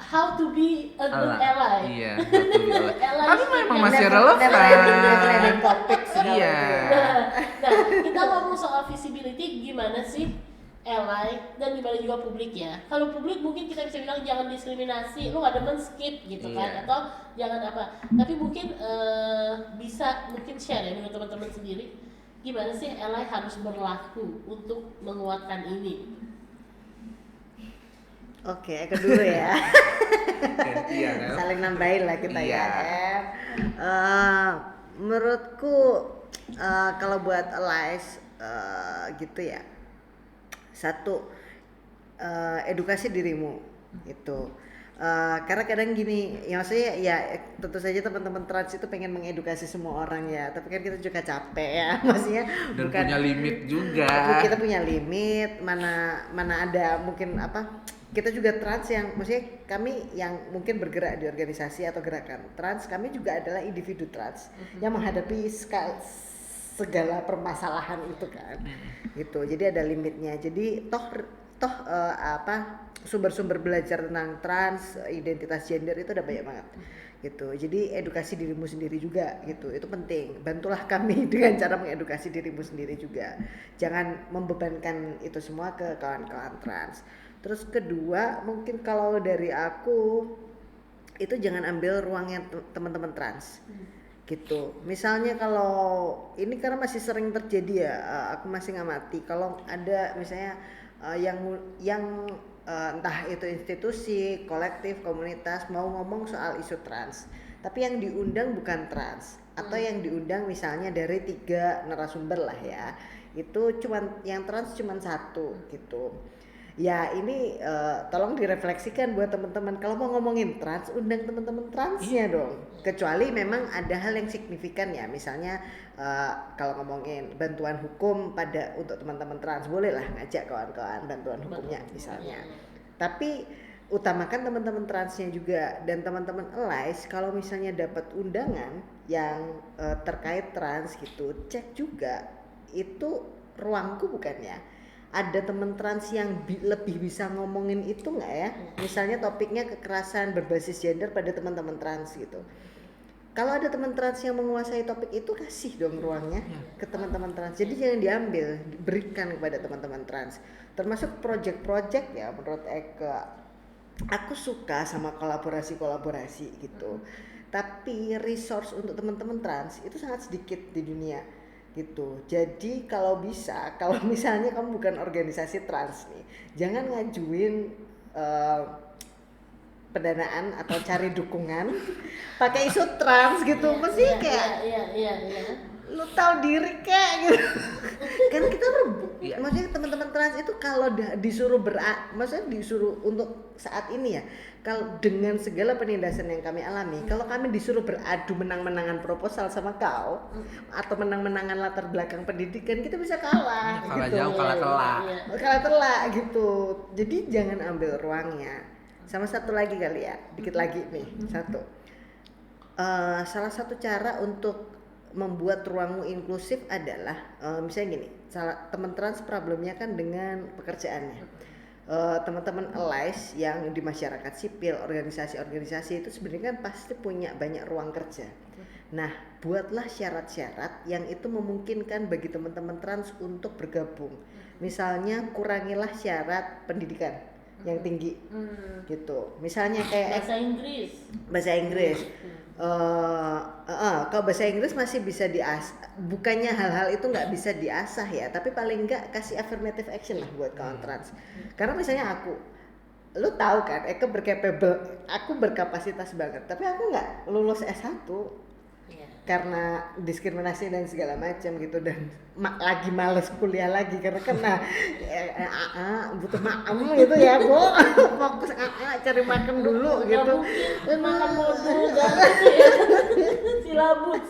how to be a good ally. Iya, how to be ally. Ally Tapi speaker. memang masih Never relevan. ending topik sih kalau Iya. itu ya. Nah, kita ngomong soal visibility, gimana sih ally dan gimana juga publik ya. Kalau publik mungkin kita bisa bilang jangan diskriminasi, lu nggak demen skip gitu kan, Iya. atau jangan apa. Tapi mungkin bisa mungkin share ya dengan teman-teman sendiri, gimana sih ally harus berlaku untuk menguatkan ini. Oke, aku dulu ya. Iya kan? Saling nambahin lah kita Iya. ya. Menurutku kalau buat allies gitu ya, satu edukasi dirimu itu. Karena kadang gini, ya maksudnya ya tentu saja teman-teman trans itu pengen mengedukasi semua orang ya, tapi kan kita juga capek ya, maksudnya Dan bukan punya limit juga. kita punya limit, mana ada mungkin apa, kita juga trans yang maksudnya kami yang mungkin bergerak di organisasi atau gerakan trans, kami juga adalah individu trans yang menghadapi segala permasalahan itu kan, gitu. Jadi ada limitnya. Jadi toh sumber-sumber belajar tentang trans, identitas gender itu udah banyak banget, gitu. Jadi edukasi dirimu sendiri juga, gitu. Itu penting. Bantulah kami dengan cara mengedukasi dirimu sendiri juga. Jangan membebankan itu semua ke kawan-kawan trans. Terus kedua, mungkin kalau dari aku itu jangan ambil ruangnya teman-teman trans. Gitu. Misalnya kalau ini karena masih sering terjadi ya, aku masih ngamati kalau ada misalnya yang entah itu institusi, kolektif, komunitas mau ngomong soal isu trans, tapi yang diundang bukan trans, atau yang diundang misalnya dari 3 narasumber lah ya, itu cuman yang trans cuman 1 gitu. Ya ini tolong direfleksikan buat teman-teman, kalau mau ngomongin trans undang teman-teman transnya dong, kecuali memang ada hal yang signifikan ya, misalnya kalau ngomongin bantuan hukum untuk teman-teman trans, boleh lah ngajak kawan-kawan bantuan hukumnya misalnya, tapi utamakan teman-teman transnya juga. Dan teman-teman allies kalau misalnya dapat undangan yang terkait trans gitu, cek juga itu ruangku bukannya. Ada teman trans yang lebih bisa ngomongin itu nggak ya? Misalnya topiknya kekerasan berbasis gender pada teman-teman trans gitu. Kalau ada teman trans yang menguasai topik itu, kasih dong ruangnya ke teman-teman trans. Jadi jangan diambil, berikan kepada teman-teman trans. Termasuk project-project ya, menurut Eka, aku suka sama kolaborasi gitu. Tapi resource untuk teman-teman trans itu sangat sedikit di dunia. Gitu. Jadi kalau bisa, kalau misalnya kamu bukan organisasi trans nih, jangan ngajuin pendanaan atau cari dukungan pakai isu trans gitu. Mesti kayak Iya. lu tahu diri kayak gitu. Kan kita maksudnya teman-teman trans itu kalau disuruh maksudnya disuruh untuk saat ini ya, kalau dengan segala penindasan yang kami alami, kalau kami disuruh beradu menang-menangan proposal sama kau atau menang-menangan latar belakang pendidikan, kita bisa kalah Kalah gitu. jauh, kalah telak. Kalah telak gitu. Jadi jangan ambil ruangnya. Sama satu lagi kali ya, dikit lagi nih, satu. Salah satu cara untuk membuat ruangmu inklusif adalah misalnya gini, teman trans problemnya kan dengan pekerjaannya. Teman-teman allies yang di masyarakat sipil, organisasi-organisasi itu sebenarnya kan pasti punya banyak ruang kerja. Nah, buatlah syarat-syarat yang itu memungkinkan bagi teman-teman trans untuk bergabung. Misalnya kurangilah syarat pendidikan yang tinggi, gitu. Misalnya kayak bahasa Inggris. Kalau bahasa Inggris masih bisa diasah, bukannya hal-hal itu nggak bisa diasah ya, tapi paling nggak kasih affirmative action lah buat kawan trans. Karena misalnya lu tahu kan, Eka aku berkapasitas banget, tapi aku nggak lulus S1 karena diskriminasi dan segala macam gitu, dan lagi males kuliah lagi karena kena butuh makan gitu ya, Bu. Fokus cari makan dulu gitu. Makan modul silabus.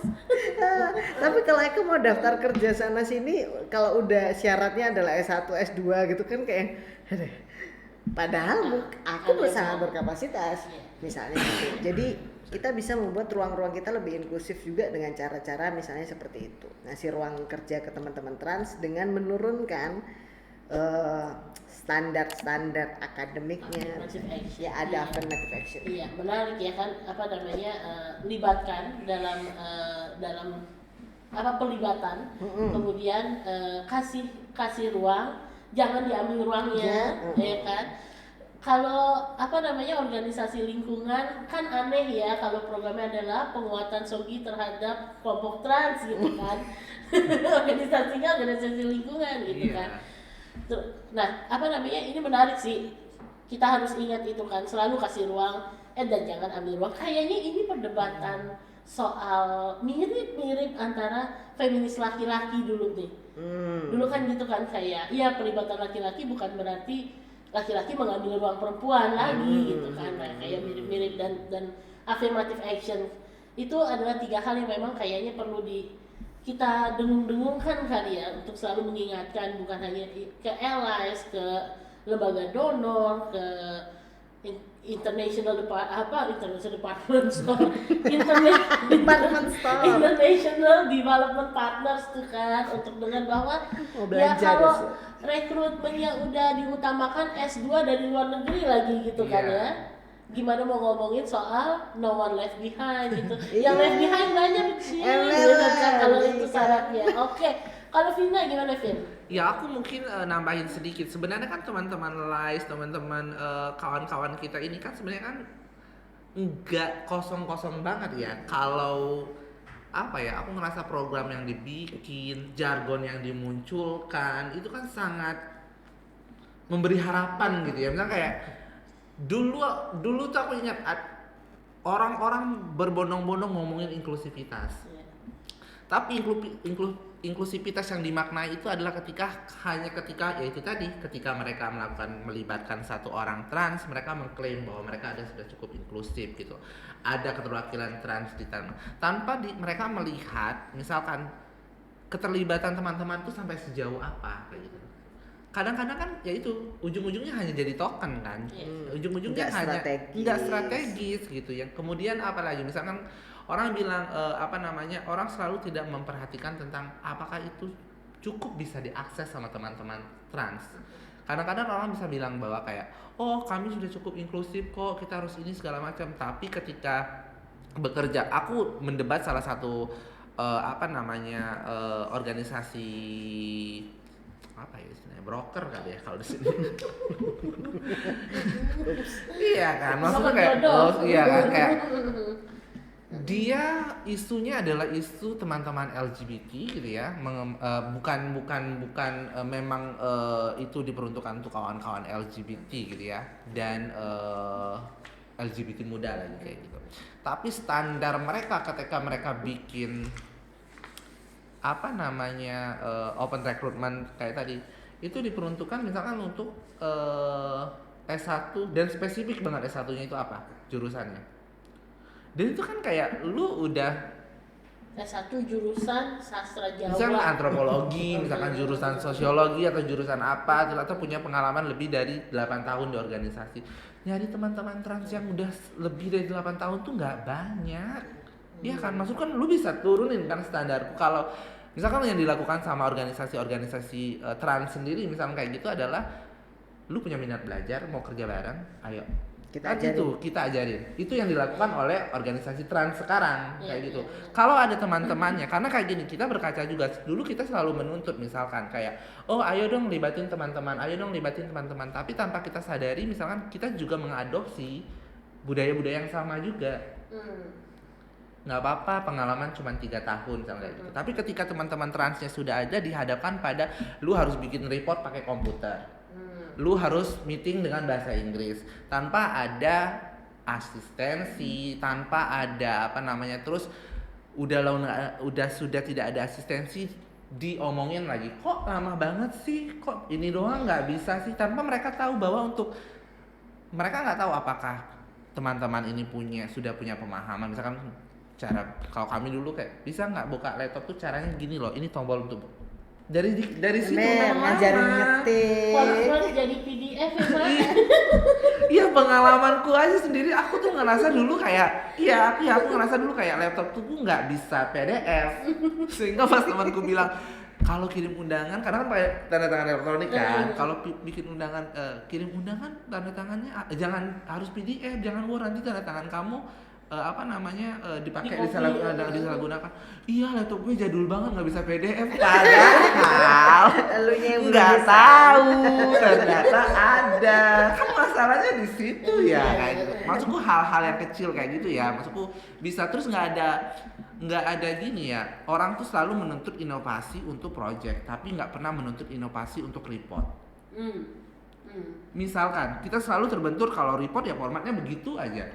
Tapi kalau aku mau daftar kerja sana sini, kalau udah syaratnya adalah S1, S2 gitu kan kayak padahal aku sangat berkapasitas misalnya gitu. Jadi kita bisa membuat ruang-ruang kita lebih inklusif juga dengan cara-cara misalnya seperti itu. Ngasih ruang kerja ke teman-teman trans dengan menurunkan standar-standar akademiknya. Ya ada affirmative action. Iya, menarik ya kan, apa namanya, libatkan dalam pelibatan, kemudian kasih ruang, jangan diambil ruangnya, ya kan. Kalau organisasi lingkungan kan aneh ya kalau programnya adalah penguatan SOGI terhadap kelompok trans gitu kan. Organisasinya organisasi lingkungan gitu kan. Nah, ini menarik sih. Kita harus ingat itu kan, selalu kasih ruang dan jangan ambil ruang. Kayaknya ini perdebatan soal mirip-mirip antara feminis laki-laki dulu nih. Dulu kan gitu kan, kayak ya pelibatan laki-laki bukan berarti laki-laki mengambil ruang perempuan lagi gitu kan. Nah, kayak mirip-mirip dan affirmative action itu adalah 3 hal yang memang kayaknya perlu kita dengung-dengungkan kali ya, untuk selalu mengingatkan bukan hanya ke allies, ke lembaga donor, ke International Department Store, International Development Partners tuh kan, untuk dengan bahwa ya kalau rekrutmennya udah diutamakan S2 dari luar negeri lagi gitu kan ya, gimana mau ngomongin soal no one left behind gitu. Yang left behind banyak sih gitu kan kalau itu syaratnya. Oke. Kalau Vina gimana, Vin? Ya aku mungkin nambahin sedikit. Sebenarnya kan teman-teman LICE, teman-teman kawan-kawan kita ini kan sebenarnya kan enggak kosong-kosong banget ya. Kalau aku ngerasa program yang dibikin, jargon yang dimunculkan itu kan sangat memberi harapan gitu ya. Misalnya kayak dulu tuh aku ingat orang-orang berbondong-bondong ngomongin inklusivitas. Tapi inklusivitas yang dimaknai itu adalah ketika mereka melibatkan satu orang trans, mereka mengklaim bahwa mereka sudah cukup inklusif gitu. Ada keterwakilan trans di tanah. Tanpa mereka melihat misalkan keterlibatan teman-teman itu sampai sejauh apa kayak gitu. Kadang-kadang kan ya itu ujung-ujungnya hanya jadi token kan. Ujung-ujungnya enggak strategis gitu ya. Kemudian apalagi misalkan orang bilang orang selalu tidak memperhatikan tentang apakah itu cukup bisa diakses sama teman-teman trans. Kadang-kadang orang bisa bilang bahwa kayak, oh kami sudah cukup inklusif kok, kita harus ini segala macam. Tapi ketika bekerja, aku mendebat salah satu organisasi broker kali ya kalau di sini. Iya kan, maksudnya kayak kayak dia isunya adalah isu teman-teman LGBT gitu ya, memang itu diperuntukkan untuk kawan-kawan LGBT gitu ya, dan LGBT muda lagi kayak gitu. Tapi standar mereka ketika mereka bikin open recruitment kayak tadi itu diperuntukkan misalkan untuk S1 dan spesifik banget S1-nya itu apa jurusannya. Dan itu kan kayak lu udah S1 jurusan sastra Jawa. Misalkan antropologi, misalkan jurusan sosiologi atau jurusan apa, atau punya pengalaman lebih dari 8 tahun di organisasi. Nyari teman-teman trans yang udah lebih dari 8 tahun tuh nggak banyak. Iya kan, maksudnya kan lu bisa turunin kan standar. Kalau misalkan yang dilakukan sama organisasi-organisasi trans sendiri misalkan kayak gitu adalah lu punya minat belajar, mau kerja bareng, ayo kita ajarin. Itu yang dilakukan oleh organisasi trans sekarang kayak gitu. Kalau ada teman-temannya, karena kayak gini kita berkaca juga. Dulu kita selalu menuntut misalkan kayak, oh ayo dong libatin teman-teman. Tapi tanpa kita sadari misalkan kita juga mengadopsi budaya-budaya yang sama juga. Nggak apa-apa pengalaman cuma 3 tahun misalnya kayak gitu. Tapi ketika teman-teman transnya sudah ada, dihadapkan pada lu harus bikin report pakai komputer. Lu harus meeting dengan bahasa Inggris tanpa ada asistensi, tanpa ada terus sudah tidak ada asistensi, diomongin lagi kok lama banget sih, kok ini doang nggak bisa sih, tanpa mereka tahu bahwa mereka nggak tahu apakah teman-teman ini sudah punya pemahaman misalkan cara, kalau kami dulu kayak bisa nggak buka laptop tuh caranya gini loh, ini tombol untuk dari situ ngajarin ngetik, konvert jadi PDF PDF ya Pak? Iya, pengalamanku aja sendiri, aku tuh ngerasa dulu kayak aku ngerasa dulu kayak laptop tuh nggak bisa PDF. Sehingga pas temanku bilang kalau kirim undangan, karena kan pakai tanda tangan elektronik kan. Kalau bikin undangan, kirim undangan tanda tangannya jangan harus PDF, jangan Word, nanti tanda tangan kamu dipakai disalahgunakan. Iya, laptop gue jadul banget nggak bisa PDF. Padahal Elunya yang nggak tahu ternyata ada. Kan masalahnya di situ ya kayak gitu. Maksudku hal-hal yang kecil kayak gitu ya. Maksudku bisa terus nggak ada gini ya. Orang tuh selalu menuntut inovasi untuk project, tapi nggak pernah menuntut inovasi untuk report. Misalkan kita selalu terbentur kalau report ya formatnya begitu aja.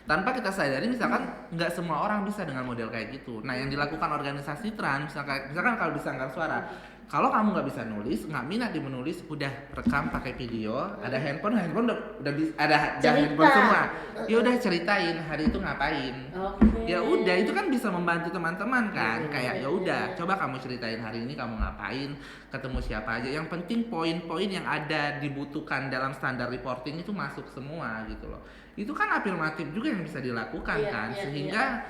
Tanpa kita sadari misalkan nggak semua orang bisa dengan model kayak gitu. Nah, yang dilakukan organisasi trans misalkan kalau di Sanggar Suara, kalau kamu nggak bisa nulis, nggak minat di menulis, udah rekam pakai video, ada handphone udah bisa, ada handphone semua. Ya udah ceritain hari itu ngapain. Ya udah, itu kan bisa membantu teman-teman kan. Kayak ya udah, coba kamu ceritain hari ini kamu ngapain, ketemu siapa aja. Yang penting poin-poin yang ada dibutuhkan dalam standar reporting itu masuk semua gitu loh. Itu kan afirmatif juga yang bisa dilakukan kan, sehingga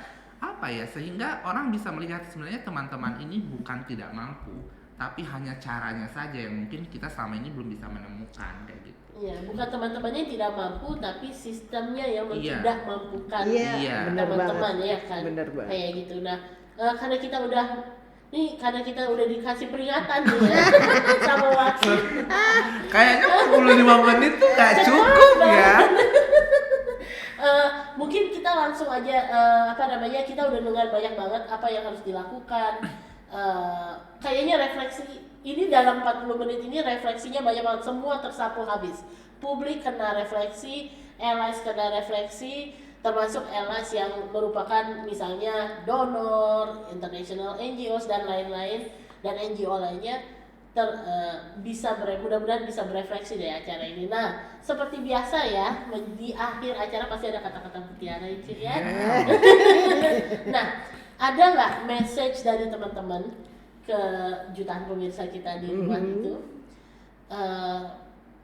sehingga orang bisa melihat sebenarnya teman-teman ini bukan tidak mampu, tapi hanya caranya saja yang mungkin kita selama ini belum bisa menemukan kayak gitu. Iya, bukan teman-temannya tidak mampu, tapi sistemnya yang tidak mampukan teman-teman ya kan. Bener banget. Kayak gitu. Nah, karena kita udah dikasih peringatan nih ya sama wasit. Kayaknya 45 menit tuh gak cukup ya. Mungkin kita langsung aja kita udah dengar banyak banget apa yang harus dilakukan. Kayaknya refleksi ini dalam 40 menit ini refleksinya banyak banget, semua tersapu habis. Publik kena refleksi, allies kena refleksi, termasuk allies yang merupakan misalnya donor, international NGOs dan lain-lain, dan NGO lainnya mudah-mudahan bisa berefleksi dari acara ini. Nah, seperti biasa ya, di akhir acara pasti ada kata-kata mutiara itu ya. Nah, ada nggak message dari teman-teman ke jutaan pemirsa kita di rumah itu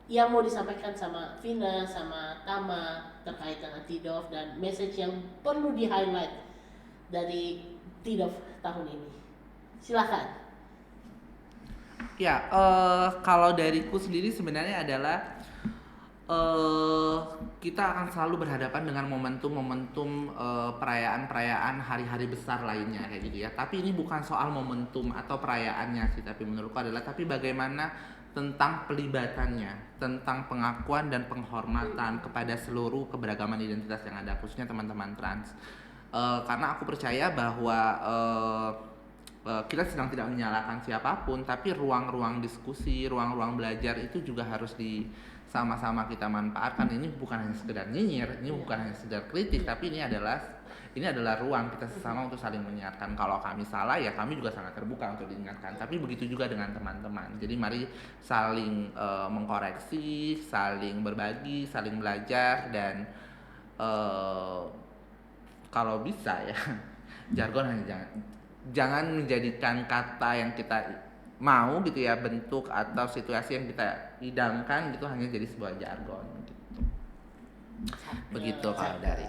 yang mau disampaikan sama Vina, sama Tama terkait dengan TIDOF, dan message yang perlu di-highlight dari TIDOF tahun ini? Silakan. Ya, kalau dariku sendiri sebenarnya adalah kita akan selalu berhadapan dengan momentum-momentum perayaan-perayaan hari-hari besar lainnya kayak gitu ya. Tapi ini bukan soal momentum atau perayaannya sih, tapi menurutku adalah bagaimana tentang pelibatannya, tentang pengakuan dan penghormatan kepada seluruh keberagaman identitas yang ada, khususnya teman-teman trans. Karena aku percaya bahwa kita sedang tidak menyalahkan siapapun, tapi ruang-ruang diskusi, ruang-ruang belajar itu juga harus sama-sama kita manfaatkan. Ini bukan hanya sekedar nyinyir, ini bukan hanya sekedar kritik, tapi ini adalah ruang kita sesama untuk saling mengingatkan. Kalau kami salah ya kami juga sangat terbuka untuk diingatkan, tapi begitu juga dengan teman-teman. Jadi mari saling mengkoreksi, saling berbagi, saling belajar, dan kalau bisa ya jargon hanya jangan menjadikan kata yang kita mau gitu ya, bentuk atau situasi yang kita idamkan gitu hanya jadi sebuah jargon gitu. Begitu kalau dari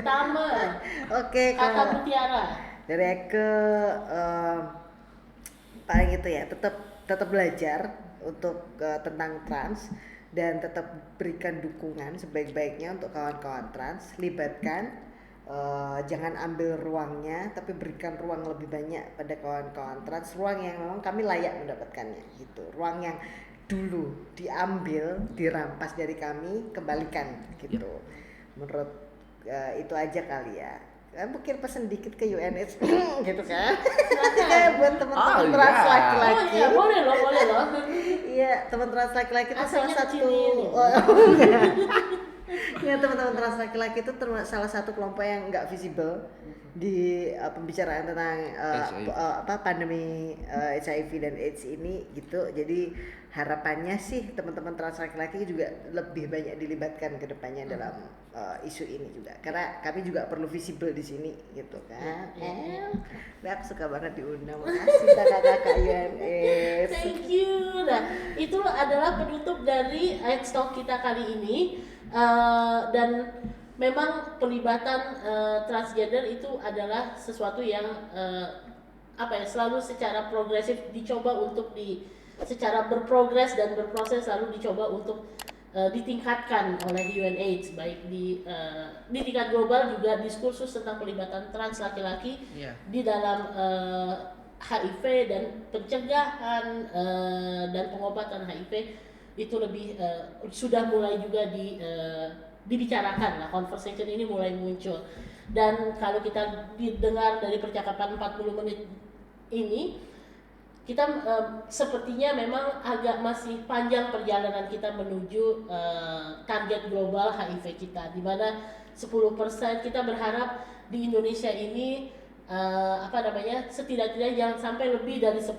Tama. Oke, kata mutiara dari aku paling itu ya, tetap belajar untuk tentang trans, dan tetap berikan dukungan sebaik-baiknya untuk kawan-kawan trans. Libatkan, jangan ambil ruangnya, tapi berikan ruang lebih banyak pada kawan-kawan trans, ruang yang memang kami layak mendapatkannya gitu. Ruang yang dulu diambil, dirampas dari kami, kembalikan gitu. Menurut itu aja kali ya. Mungkin pesan dikit ke UNH gitu kan. Kayak buat teman-teman trans laki-laki. Oh iya, boleh loh. Iya, teman trans laki-laki itu salah satu. Ya, teman-teman trans laki-laki itu salah satu kelompok yang nggak visible di pembicaraan tentang pandemi HIV dan AIDS ini gitu. Jadi harapannya sih teman-teman trans laki-laki juga lebih banyak dilibatkan ke depannya dalam isu ini juga, karena kami juga perlu visible di sini gitu kan. Aku suka banget diundang. Makasih kakak-kakak UNS. Thank you. Nah, itu adalah penutup dari Talk kita kali ini. Dan memang pelibatan transgender itu adalah sesuatu yang selalu secara progresif dicoba untuk secara berprogres dan berproses selalu dicoba untuk ditingkatkan oleh UNAIDS, baik di tingkat global juga diskursus tentang pelibatan trans laki-laki di dalam HIV dan pencegahan dan pengobatan HIV itu lebih sudah mulai juga dibicarakan lah, conversation ini mulai muncul. Dan kalau kita didengar dari percakapan 40 menit ini, kita sepertinya memang agak masih panjang perjalanan kita menuju target global HIV kita, di mana 10% kita berharap di Indonesia ini setidaknya jangan sampai lebih dari 10%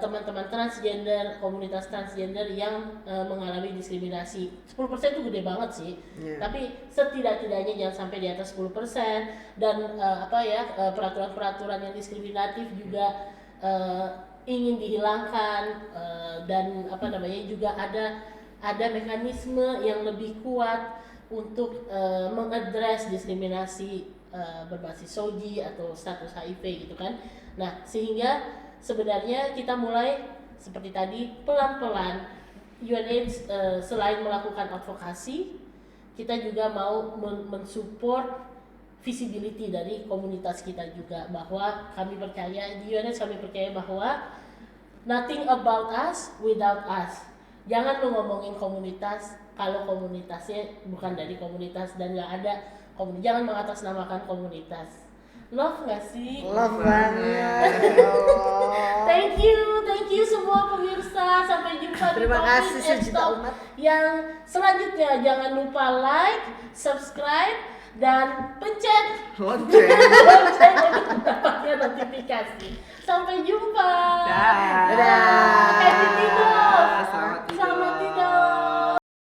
teman-teman transgender, komunitas transgender yang mengalami diskriminasi. 10% itu gede banget sih. Tapi setidak-tidaknya jangan sampai di atas 10%. Dan peraturan-peraturan yang diskriminatif juga ingin dihilangkan, dan juga ada mekanisme yang lebih kuat untuk mengadres diskriminasi berbasis SOGI atau status HIV gitu kan. Nah, sehingga sebenarnya kita mulai seperti tadi pelan-pelan UNAIDS selain melakukan advokasi, kita juga mau mensupport visibility dari komunitas kita juga, bahwa kami percaya di UNAIDS bahwa nothing about us without us. Jangan lu ngomongin komunitas kalau komunitasnya bukan dari komunitas dan nggak ada komunitas. Jangan mengatasnamakan komunitas. Love nggak sih? Love banget. Thank you semua pemirsa. Sampai jumpa Terima di kasih Talking sejuta Talk umat. yang selanjutnya. Jangan lupa like, subscribe, dan pencet Lonceng. lonceng untuk mendapatkan notifikasi. Sampai jumpa. Dah. Dadah.